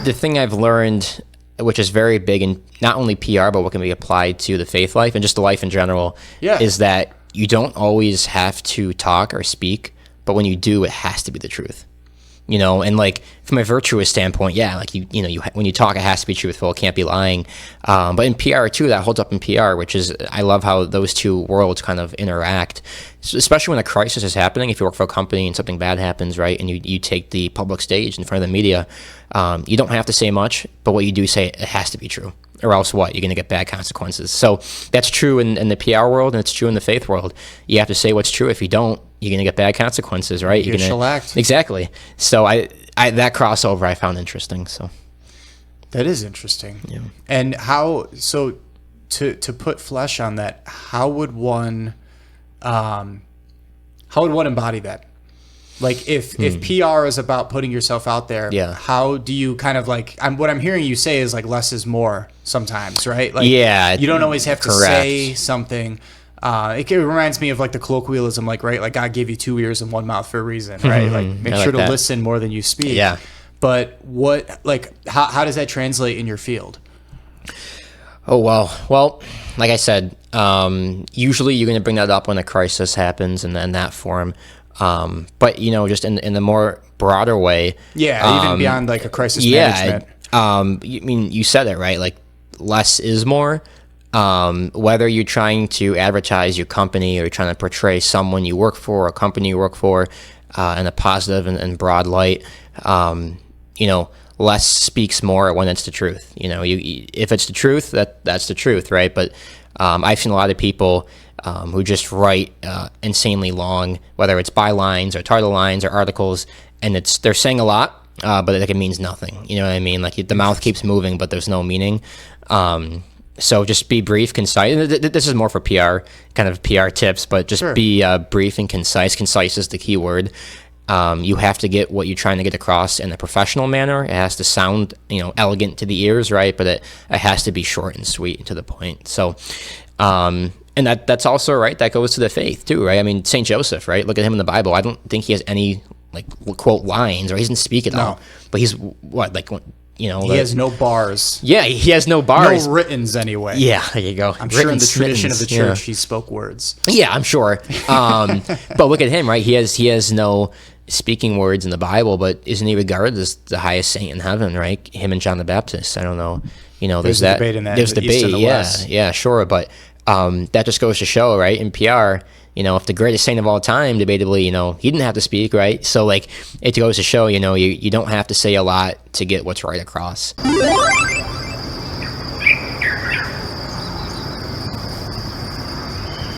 the thing I've learned, which is very big in not only PR, but what can be applied to the faith life and just the life in general, is that you don't always have to talk or speak, but when you do, it has to be the truth. You know, and like from a virtuous standpoint, yeah, like when you talk, it has to be truthful. It can't be lying. But in PR too, that holds up in PR, which is, I love how those two worlds kind of interact, especially when a crisis is happening. If you work for a company and something bad happens, right, and you take the public stage in front of the media, you don't have to say much, but what you do say, it has to be true. Or else what? You're going to get bad consequences. So that's true in the PR world, and it's true in the faith world. You have to say what's true. If you don't, you're going to get bad consequences, right? You're shellacked. Exactly. So I that crossover I found interesting. So that is interesting. Yeah. And how, so to put flesh on that, how would one embody that? Like if PR is about putting yourself out there, how do you kind of like, what I'm hearing you say is like less is more sometimes, right? Like, you don't always have to say something. It reminds me of like the colloquialism, like, right, like God gave you 2 ears and 1 mouth for a reason, right? Like make sure to listen more than you speak. Yeah. But what, like, how does that translate in your field? Oh, well, like I said, usually you're going to bring that up when a crisis happens in that form. But you know, just in the more broader way, even beyond like a crisis management. I mean, you said it right. Like less is more. Whether you're trying to advertise your company or you're trying to portray someone you work for, a company you work for, in a positive and broad light, you know, less speaks more when it's the truth. You know, if it's the truth, that's the truth, right? But I've seen a lot of people who just write insanely long, whether it's bylines or title lines or articles, and they're saying a lot, but it means nothing. You know what I mean? Like the mouth keeps moving, but there's no meaning. So just be brief, concise. This is more for PR, kind of PR tips, but just be brief and concise. Concise is the key word. You have to get what you're trying to get across in a professional manner. It has to sound, you know, elegant to the ears, right? But it has to be short and sweet and to the point. So, and that's also right. That goes to the faith too, right? I mean, Saint Joseph, right? Look at him in the Bible. I don't think he has any like quote lines, or he doesn't speak at all. But he's you know, he has no bars. Yeah, he has no bars. No writtens anyway. Yeah, there you go. I'm sure in the tradition of the church, he spoke words. Yeah, I'm sure. But look at him, right? He has no speaking words in the Bible, but isn't he regarded as the highest saint in heaven, right? Him and John the Baptist. I don't know. You know, there's that debate in that. There's debate. Yeah, sure. But that just goes to show, right? In PR, you know, if the greatest saint of all time, debatably, you know, he didn't have to speak, right? So, like, it goes to show, you know, you don't have to say a lot to get what's right across.